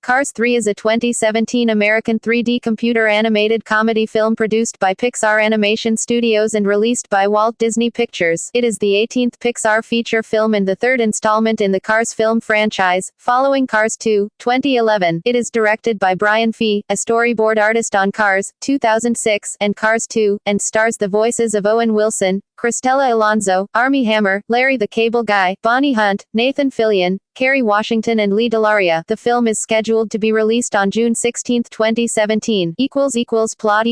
Cars 3 is a 2017 American 3D computer-animated comedy film produced by Pixar Animation Studios and released by Walt Disney Pictures. It is the 18th Pixar feature film and the third installment in the Cars film franchise, following Cars 2, 2011. It is directed by Brian Fee, a storyboard artist on Cars, 2006, and Cars 2, and stars the voices of Owen Wilson, Cristela Alonzo, Armie Hammer, Larry the Cable Guy, Bonnie Hunt, Nathan Fillion, Kerry Washington and Lea Delaria. The film is scheduled to be released on June 16, 2017. Plot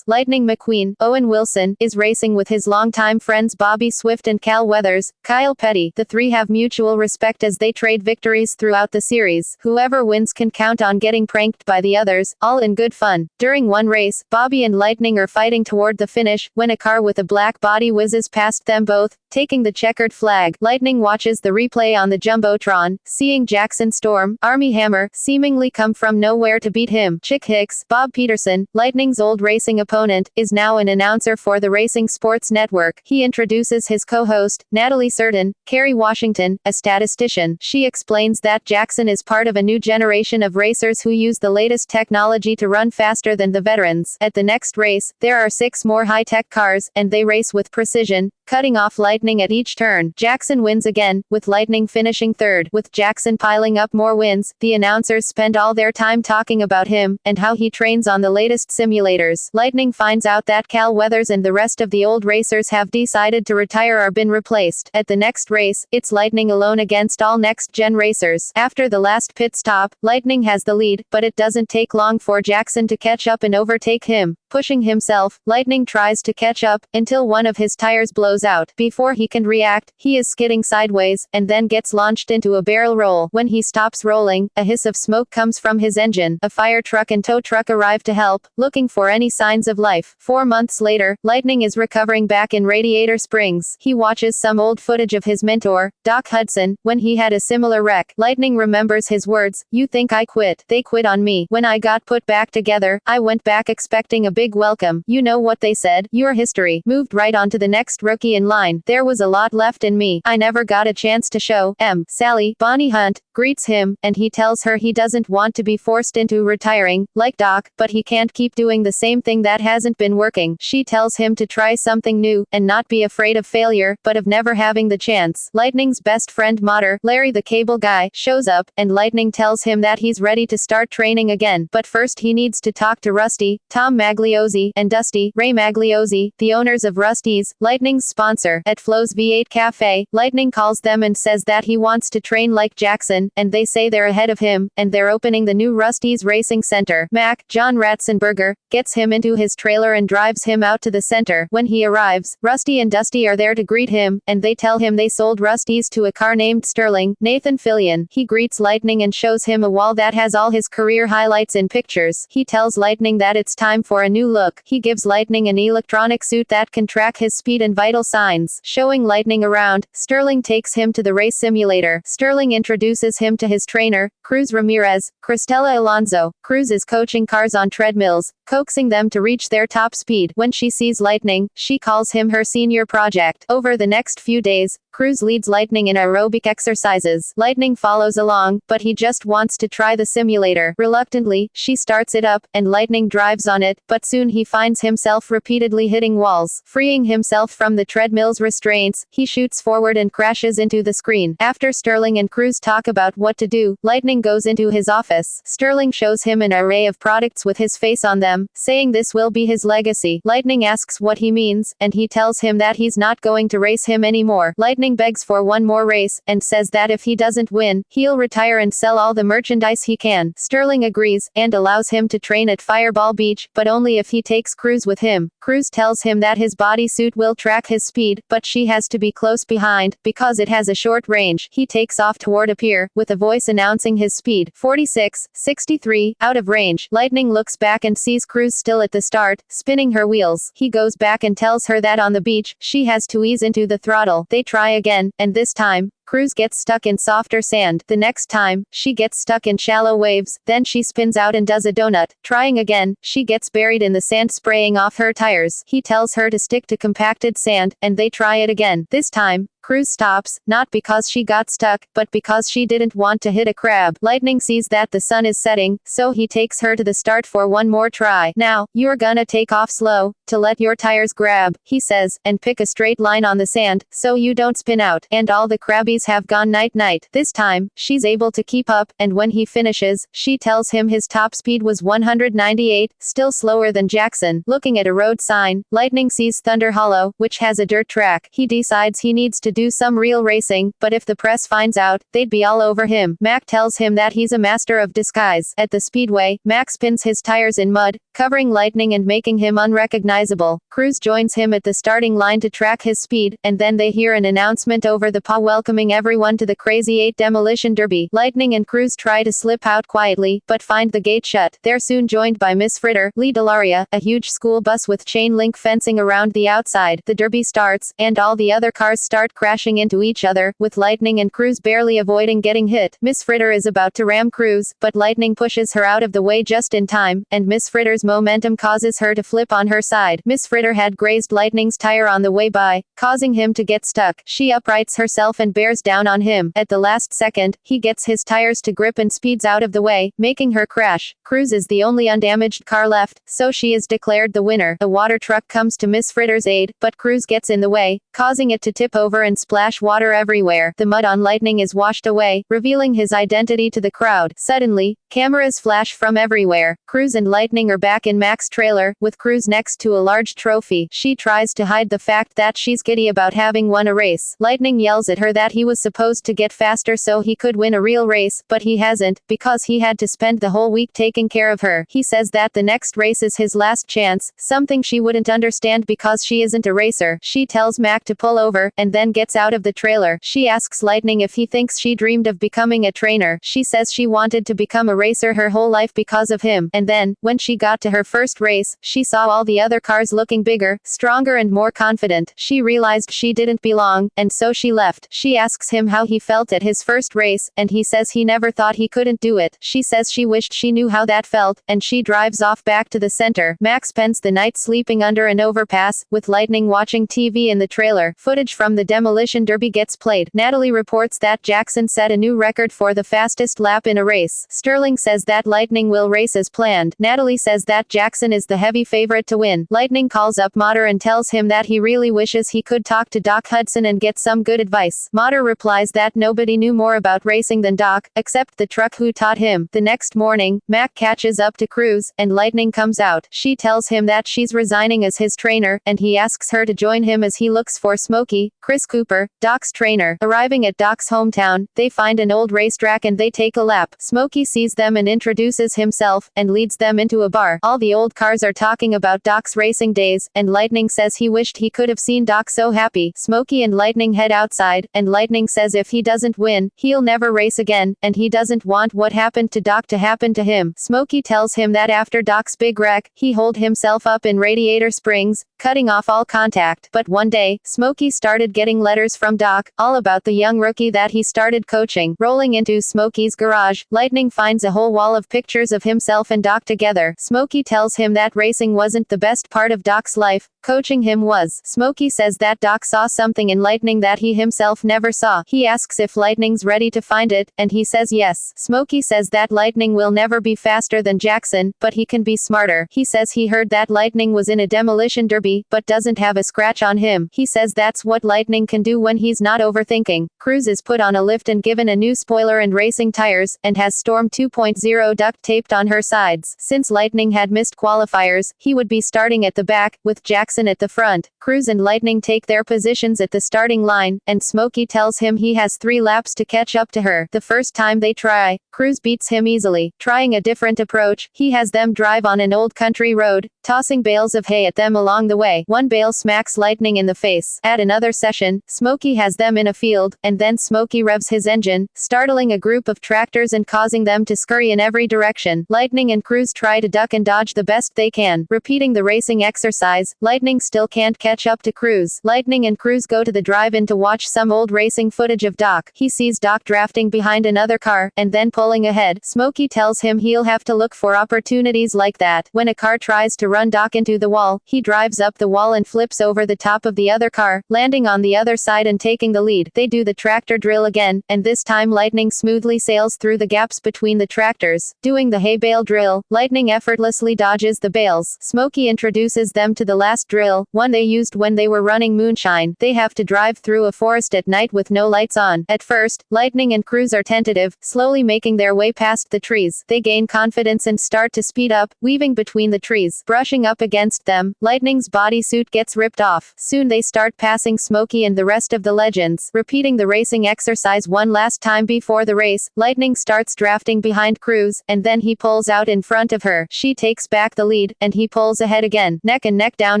Lightning McQueen, Owen Wilson, is racing with his longtime friends Bobby Swift and Cal Weathers, Kyle Petty. The three have mutual respect as they trade victories throughout the series. Whoever wins can count on getting pranked by the others, all in good fun. During one race, Bobby and Lightning are fighting toward the finish, when a car with a black body whizzes past them both, taking the checkered flag. Lightning watches the replay on the Jumbotron, seeing Jackson Storm, Armie Hammer, seemingly come from nowhere to beat him. Chick Hicks, Bob Peterson, Lightning's old racing opponent, is now an announcer for the Racing Sports Network. He introduces his co-host, Natalie Certain, Kerry Washington, a statistician. She explains that Jackson is part of a new generation of racers who use the latest technology to run faster than the veterans. At the next race, there are 6 more high-tech cars, and they race with precision, cutting off Lightning at each turn. Jackson wins again, with Lightning finishing third. With Jackson piling up more wins, the announcers spend all their time talking about him, and how he trains on the latest simulators. Lightning finds out that Cal Weathers and the rest of the old racers have decided to retire or been replaced. At the next race, it's Lightning alone against all next-gen racers. After the last pit stop, Lightning has the lead, but it doesn't take long for Jackson to catch up and overtake him. Pushing himself, Lightning tries to catch up, until one of his tires blows out. Before he can react, he is skidding sideways, and then gets launched into a barrel roll. When he stops rolling, a hiss of smoke comes from his engine. A fire truck and tow truck arrive to help, looking for any signs of life. 4 months later, Lightning is recovering back in Radiator Springs. He watches some old footage of his mentor, Doc Hudson, when he had a similar wreck. Lightning remembers his words, "You think I quit? They quit on me. When I got put back together, I went back expecting a big welcome. You know what they said? Your history. Moved right on to the next rookie in line. There was a lot left in me. I never got a chance to show." Sally, Bonnie Hunt, greets him, and he tells her he doesn't want to be forced into retiring, like Doc, but he can't keep doing the same thing that hasn't been working. She tells him to try something new, and not be afraid of failure, but of never having the chance. Lightning's best friend Motter, Larry the Cable Guy, shows up, and Lightning tells him that he's ready to start training again. But first he needs to talk to Rusty, Tom Magliozzi, and Dusty, Ray Magliozzi, the owners of Rust-eze, Lightning's sponsor. At Flo's V8 Cafe, Lightning calls them and says that he wants to train like Jackson, and they say they're ahead of him, and they're opening the new Rust-eze Racing Center. Mac, John Ratzenberger, gets him into his trailer and drives him out to the center. When he arrives, Rusty and Dusty are there to greet him, and they tell him they sold Rust-eze to a car named Sterling. Nathan Fillion. He greets Lightning and shows him a wall that has all his career highlights in pictures. He tells Lightning that it's time for a new look. He gives Lightning an electronic suit that can track his speed and vital signs. Showing Lightning around, Sterling takes him to the race simulator. Sterling introduces him to his trainer, Cruz Ramirez, Cristela Alonzo. Cruz is coaching cars on treadmills, coaxing them to reach their top speed. When she sees Lightning, she calls him her senior project. Over the next few days, Cruz leads Lightning in aerobic exercises. Lightning follows along, but he just wants to try the simulator. Reluctantly, she starts it up, and Lightning drives on it, but soon he finds himself repeatedly hitting walls. Freeing himself from the treadmill's restraints, he shoots forward and crashes into the screen. After Sterling and Cruz talk about what to do, Lightning goes into his office. Sterling shows him an array of products with his face on them, saying this will be his legacy. Lightning asks what he means, and he tells him that he's not going to race him anymore. Lightning begs for one more race, and says that if he doesn't win, he'll retire and sell all the merchandise he can. Sterling agrees, and allows him to train at Fireball Beach, but only if he takes Cruz with him. Cruz tells him that his bodysuit will track his speed, but she has to be close behind, because it has a short range. He takes off toward a pier, with a voice announcing his speed. 46, 63, out of range. Lightning looks back and sees Cruz still at the start, spinning her wheels. He goes back and tells her that on the beach, she has to ease into the throttle. They try again, and this time, Cruz gets stuck in softer sand. The next time, she gets stuck in shallow waves, then she spins out and does a donut. Trying again, she gets buried in the sand spraying off her tires. He tells her to stick to compacted sand, and they try it again. This time, Cruz stops, not because she got stuck, but because she didn't want to hit a crab. Lightning sees that the sun is setting, so he takes her to the start for one more try. Now, you're gonna take off slow, to let your tires grab, he says, and pick a straight line on the sand, so you don't spin out. And all the crabbies have gone night-night. This time, she's able to keep up, and when he finishes, she tells him his top speed was 198, still slower than Jackson. Looking at a road sign, Lightning sees Thunder Hollow, which has a dirt track. He decides he needs to do some real racing, but if the press finds out, they'd be all over him. Mac tells him that he's a master of disguise. At the speedway, Mac spins his tires in mud, covering Lightning and making him unrecognizable. Cruz joins him at the starting line to track his speed, and then they hear an announcement over the PA welcoming everyone to the Crazy Eight Demolition Derby. Lightning and Cruz try to slip out quietly, but find the gate shut. They're soon joined by Miss Fritter, Lea Delaria, a huge school bus with chain link fencing around the outside. The derby starts, and all the other cars start crashing into each other, with Lightning and Cruz barely avoiding getting hit. Miss Fritter is about to ram Cruz, but Lightning pushes her out of the way just in time, and Miss Fritter's momentum causes her to flip on her side. Miss Fritter had grazed Lightning's tire on the way by, causing him to get stuck. She uprights herself and bears down on him. At the last second, he gets his tires to grip and speeds out of the way, making her crash. Cruz is the only undamaged car left, so she is declared the winner. A water truck comes to Miss Fritter's aid, but Cruz gets in the way, causing it to tip over and splash water everywhere. The mud on Lightning is washed away, revealing his identity to the crowd. Suddenly, cameras flash from everywhere. Cruz and Lightning are back in Mac's trailer, with Cruz next to a large trophy. She tries to hide the fact that she's giddy about having won a race. Lightning yells at her that he was supposed to get faster so he could win a real race, but he hasn't, because he had to spend the whole week taking care of her. He says that the next race is his last chance, something she wouldn't understand because she isn't a racer. She tells Mac to pull over, and then gets out of the trailer. She asks Lightning if he thinks she dreamed of becoming a trainer. She says she wanted to become a racer her whole life because of him. And then, when she got to her first race, she saw all the other cars looking bigger, stronger and more confident. She realized she didn't belong, and so she left. She asks him how he felt at his first race, and he says he never thought he couldn't do it. She says she wished she knew how that felt, and she drives off back to the center. Mac spends the night sleeping under an overpass, with Lightning watching TV in the trailer. Footage from the demolition derby gets played. Natalie reports that Jackson set a new record for the fastest lap in a race. Sterling says that Lightning will race as planned. Natalie says that Jackson is the heavy favorite to win. Lightning calls up Motter and tells him that he really wishes he could talk to Doc Hudson and get some good advice. Motter replies that nobody knew more about racing than Doc, except the truck who taught him. The next morning, Mac catches up to Cruz, and Lightning comes out. She tells him that she's resigning as his trainer, and he asks her to join him as he looks for Smokey, Chris Cooper, Doc's trainer. Arriving at Doc's hometown, they find an old racetrack and they take a lap. Smokey sees them and introduces himself, and leads them into a bar. All the old cars are talking about Doc's racing days, and Lightning says he wished he could have seen Doc so happy. Smokey and Lightning head outside, and Lightning says if he doesn't win, he'll never race again, and he doesn't want what happened to Doc to happen to him. Smokey tells him that after Doc's big wreck, he holed himself up in Radiator Springs, cutting off all contact. But one day, Smokey started getting letters from Doc, all about the young rookie that he started coaching. Rolling into Smokey's garage, Lightning finds a whole wall of pictures of himself and Doc together. Smokey tells him that racing wasn't the best part of Doc's life, coaching him was. Smokey says that Doc saw something in Lightning that he himself never saw. He asks if Lightning's ready to find it, and he says yes. Smokey says that Lightning will never be faster than Jackson, but he can be smarter. He says he heard that Lightning was in a demolition derby, but doesn't have a scratch on him. He says that's what Lightning can do when he's not overthinking. Cruz is put on a lift and given a new spoiler and racing tires, and has Storm 2.0 duct taped on her sides. Since Lightning had missed qualifiers, he would be starting at the back, with Jackson at the front. Cruz and Lightning take their positions at the starting line, and Smokey tells him he has 3 laps to catch up to her. The first time they try, Cruz beats him easily. Trying a different approach, he has them drive on an old country road, tossing bales of hay at them along the way. One bale smacks Lightning in the face. At another session, Smokey has them in a field, and then Smokey revs his engine, startling a group of tractors and causing them to scurry in every direction. Lightning and Cruz try to duck and dodge the best they can. Repeating the racing exercise, Lightning still can't catch up to Cruz. Lightning and Cruz go to the drive-in to watch some old racing footage of Doc. He sees Doc drafting behind another car, and then pulling ahead. Smokey tells him he'll have to look for opportunities like that. When a car tries to run Doc into the wall, he drives up the wall and flips over the top of the other car, landing on the other side and taking the lead. They do the tractor drill again, and this time Lightning smoothly sails through the gaps between the tractors. Doing the hay bale drill, Lightning effortlessly dodges the bales. Smokey introduces them to the last drill, one they used when they were running Moonshine. They have to drive through a forest at night with no lights on. At first, Lightning and Cruz are tentative, slowly making their way past the trees. They gain confidence and start to speed up, weaving between the trees. Brushing up against them, Lightning's bodysuit gets ripped off. Soon they start passing Smokey and the rest of the legends. Repeating the racing exercise one last time before the race, Lightning starts drafting behind Cruz, and then he pulls out in front of her. She takes back the lead, and he pulls ahead again. Neck and neck down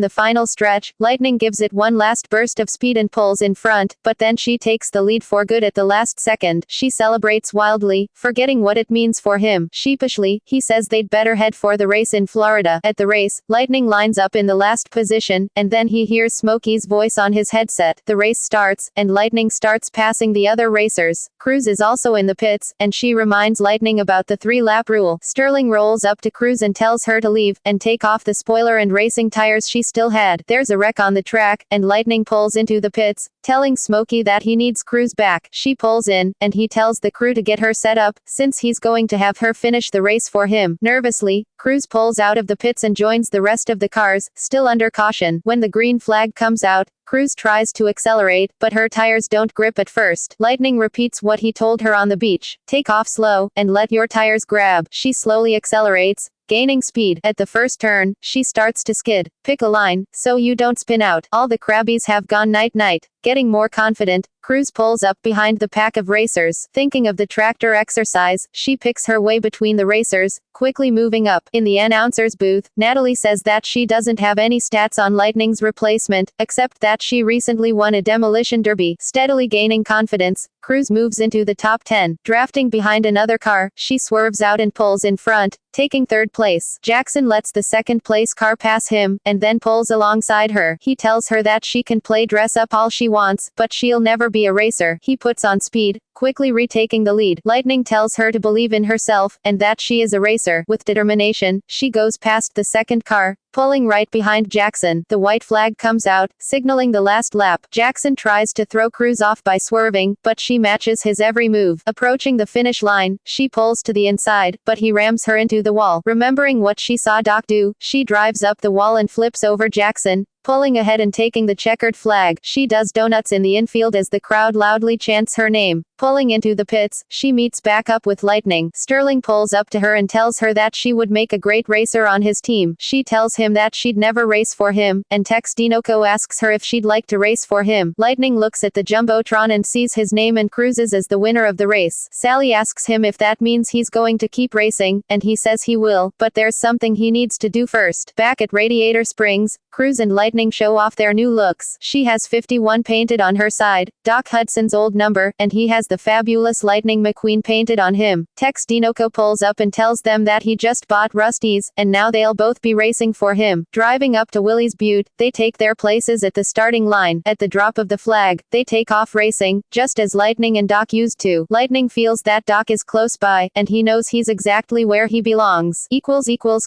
the final stretch, Lightning gives it one last burst of speed and pulls in front, but then she takes the lead for good at the last second. She celebrates wildly, forgetting what it means for him. Sheepishly, he says they'd better head for the race in Florida. At the race, Lightning lines up in the last position, and then he hears Smokey's voice on his headset. The race starts, and Lightning starts passing the other racers. Cruz is also in the pits, and she reminds Lightning about the 3-lap rule. Sterling rolls up to Cruz and tells her to leave, and take off the spoiler and racing tires she still had. There's a wreck on the track, and Lightning pulls into the pits, telling Smokey that he needs Cruz back. She pulls in, and he tells the crew to get her set up, since he's going to have her finish the race for him. Nervously, Cruz pulls out of the pits and joins the rest of the cars, still under caution. When the green flag comes out, Cruz tries to accelerate, but her tires don't grip at first. Lightning repeats what he told her on the beach. Take off slow, and let your tires grab. She slowly accelerates, gaining speed. At the first turn, she starts to skid. Pick a line, so you don't spin out. All the crabbies have gone night-night. Getting more confident, Cruz pulls up behind the pack of racers. Thinking of the tractor exercise, she picks her way between the racers, quickly moving up. In the announcer's booth, Natalie says that she doesn't have any stats on Lightning's replacement, except that she recently won a demolition derby. Steadily gaining confidence, Cruz moves into the top 10. Drafting behind another car, she swerves out and pulls in front, taking third place. Jackson lets the second place car pass him, and then pulls alongside her. He tells her that she can play dress up all she wants, but she'll never be a racer. He puts on speed, quickly retaking the lead. Lightning tells her to believe in herself, and that she is a racer. With determination, she goes past the second car, pulling right behind Jackson. The white flag comes out, signaling the last lap. Jackson tries to throw Cruz off by swerving, but she matches his every move. Approaching the finish line, she pulls to the inside, but he rams her into the wall. Remembering what she saw Doc do, she drives up the wall and flips over Jackson, pulling ahead and taking the checkered flag. She does donuts in the infield as the crowd loudly chants her name. Pulling into the pits, she meets back up with Lightning. Sterling pulls up to her and tells her that she would make a great racer on his team. She tells him that she'd never race for him, and Tex Dinoco asks her if she'd like to race for him. Lightning looks at the Jumbotron and sees his name and cruises as the winner of the race. Sally asks him if that means he's going to keep racing, and he says he will, but there's something he needs to do first. Back at Radiator Springs, Cruz and Lightning show off their new looks. She has 51 painted on her side, Doc Hudson's old number, and he has the fabulous Lightning McQueen painted on him. Tex Dinoco pulls up and tells them that he just bought Rust-eze, and now they'll both be racing for him. Driving up to Willie's Butte, they take their places at the starting line. At the drop of the flag, they take off racing, just as Lightning and Doc used to. Lightning feels that Doc is close by, and he knows he's exactly where he belongs.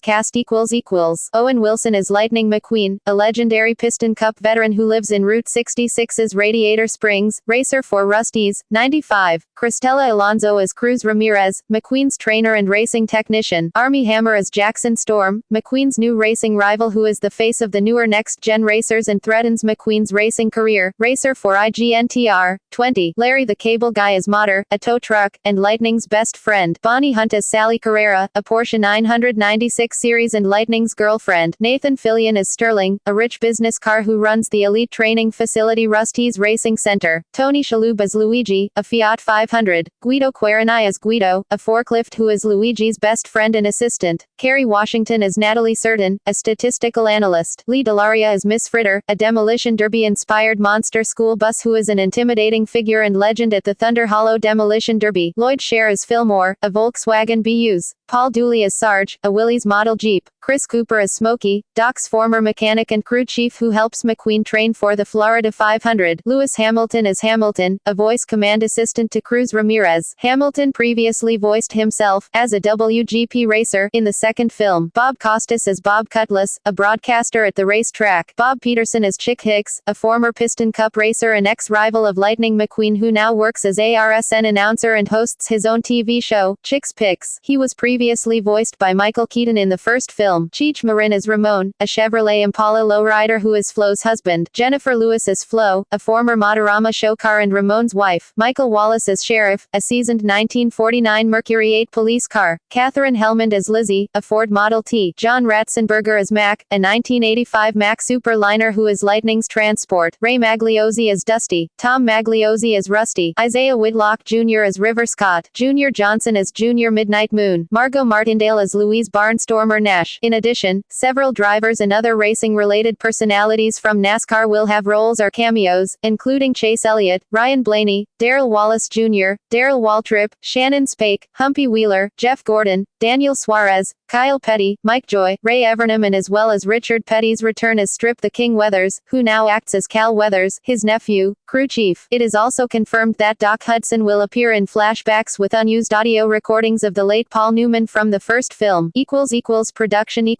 Cast == Owen Wilson is Lightning McQueen, a legendary Piston Cup veteran who lives in Route 66's Radiator Springs, racer for Rust-eze, 95. Cristela Alonzo as Cruz Ramirez, McQueen's trainer and racing technician. Armie Hammer as Jackson Storm, McQueen's new racing rival who is the face of the newer next-gen racers and threatens McQueen's racing career. Racer for IGNTR, 20. Larry the Cable Guy as Motter, a tow truck, and Lightning's best friend. Bonnie Hunt as Sally Carrera, a Porsche 996 series and Lightning's girlfriend. Nathan Fillion as Sterling, a rich business car who runs the elite training facility Rust-eze Racing Center. Tony Shalhoub as Luigi, a Fiat 500. Guido Querini as Guido, a forklift who is Luigi's best friend and assistant. Kerry Washington as Natalie Certain, a statistical analyst. Lea Delaria as Miss Fritter, a demolition derby-inspired monster school bus who is an intimidating figure and legend at the Thunder Hollow Demolition Derby. Lloyd Sher as Fillmore, a Volkswagen BU's Paul Dooley as Sarge, a Willys model Jeep, Chris Cooper as Smokey, Doc's former mechanic and crew chief who helps McQueen train for the Florida 500, Lewis Hamilton as Hamilton, a voice command assistant to Cruz Ramirez. Hamilton previously voiced himself as a WGP racer in the second film. Bob Costas as Bob Cutlass, a broadcaster at the racetrack. Bob Peterson as Chick Hicks, a former Piston Cup racer and ex-rival of Lightning McQueen who now works as ARSN announcer and hosts his own TV show, Chick's Picks. He was previously voiced by Michael Keaton in the first film. Cheech Marin as Ramon, a Chevrolet Impala lowrider who is Flo's husband. Jennifer Lewis as Flo, a former Motorama show car and Ramon's wife. Michael Wallace as Sheriff, a seasoned 1949 Mercury 8 police car. Katherine Helmond as Lizzie, a Ford Model T. John Ratzenberger as Mac, a 1985 Mack Superliner who is Lightning's transport. Ray Magliozzi as Dusty. Tom Magliozzi as Rusty. Isaiah Whitlock Jr. as River Scott. Junior Johnson as Junior Midnight Moon. Margot Martindale as Louise Barnstormer Nash. In addition, several drivers and other racing-related personalities from NASCAR will have roles or cameos, including Chase Elliott, Ryan Blaney, Darrell Wallace Jr., Darrell Waltrip, Shannon Spake, Humpy Wheeler, Jeff Gordon, Daniel Suarez, Kyle Petty, Mike Joy, Ray Evernham and as well as Richard Petty's return as Strip the King Weathers, who now acts as Cal Weathers, his nephew, crew chief. It is also confirmed that Doc Hudson will appear in flashbacks with unused audio recordings of the late Paul Newman from the first film. Production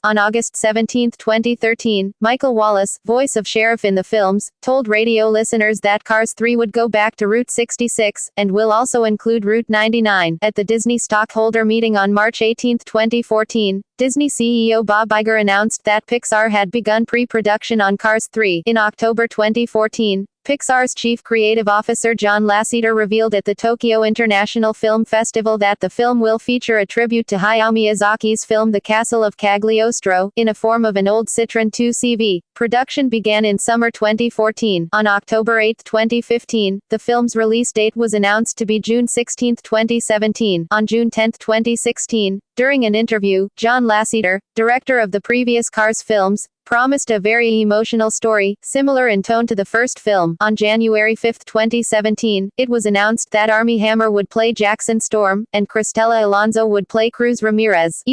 On August 17, 2013, Michael Wallace, voice of Sheriff in the films, told radio listeners that Cars 3 would go back to Route 66, and will also include Route 99. At the Disney stockholder meeting on March 18, 2014, Disney CEO Bob Iger announced that Pixar had begun pre-production on Cars 3. In October 2014, Pixar's chief creative officer John Lasseter revealed at the Tokyo International Film Festival that the film will feature a tribute to Hayao Miyazaki's film The Castle of Cagliostro, in a form of an old Citroën 2CV. Production began in summer 2014. On October 8, 2015, the film's release date was announced to be June 16, 2017. On June 10, 2016, during an interview, John Lasseter, director of the previous Cars films, promised a very emotional story, similar in tone to the first film. On January 5, 2017, it was announced that Armie Hammer would play Jackson Storm, and Cristela Alonzo would play Cruz Ramirez.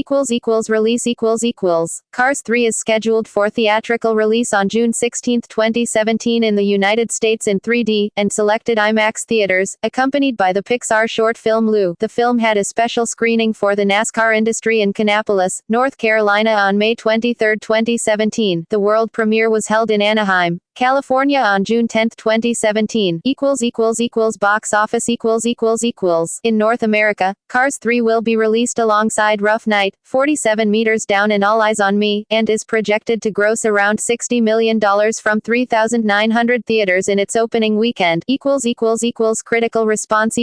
Release Cars 3 is scheduled for theatrical release on June 16, 2017 in the United States in 3D, and selected IMAX theaters, accompanied by the Pixar short film Lou. The film had a special screening for the NASCAR industry in Kannapolis, North Carolina on May 23, 2017. The world premiere was held in Anaheim, California on June 10, 2017. Box office In North America, Cars 3 will be released alongside Rough Night, 47 Meters Down and All Eyes on Me, and is projected to gross around $60 million from 3,900 theaters in its opening weekend. Critical response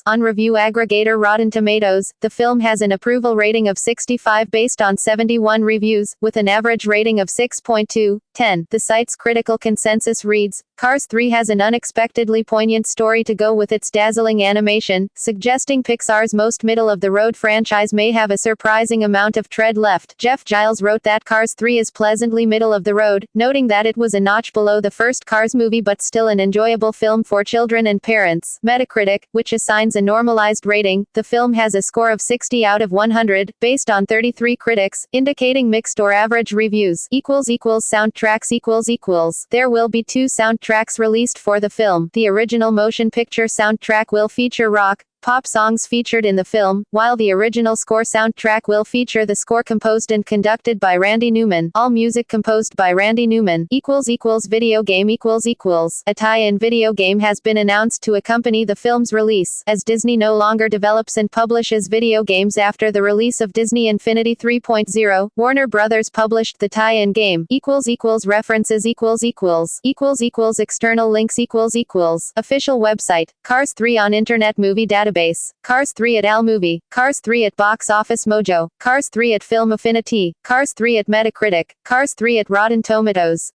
On review aggregator Rotten Tomatoes, the film has an approval rating of 65 based on 71 reviews, with an average rating of 6.2/10. The site's critical consensus reads, Cars 3 has an unexpectedly poignant story to go with its dazzling animation, suggesting Pixar's most middle-of-the-road franchise may have a surprising amount of tread left. Jeff Giles wrote that Cars 3 is pleasantly middle-of-the-road, noting that it was a notch below the first Cars movie but still an enjoyable film for children and parents. Metacritic, which assigns a normalized rating, the film has a score of 60 out of 100, based on 33 critics, indicating mixed or average reviews. Soundtracks There will be 2 soundtracks released for the film. The original motion picture soundtrack will feature rock, pop songs featured in the film, while the original score soundtrack will feature the score composed and conducted by Randy Newman. All music composed by Randy Newman. Video game A tie-in video game has been announced to accompany the film's release. As Disney no longer develops and publishes video games after the release of Disney Infinity 3.0, Warner Brothers published the tie-in game. References External links Official website, Cars 3 on Internet Movie Database. Cars 3 at AllMovie, Cars 3 at Box Office Mojo, Cars 3 at Film Affinity, Cars 3 at Metacritic, Cars 3 at Rotten Tomatoes.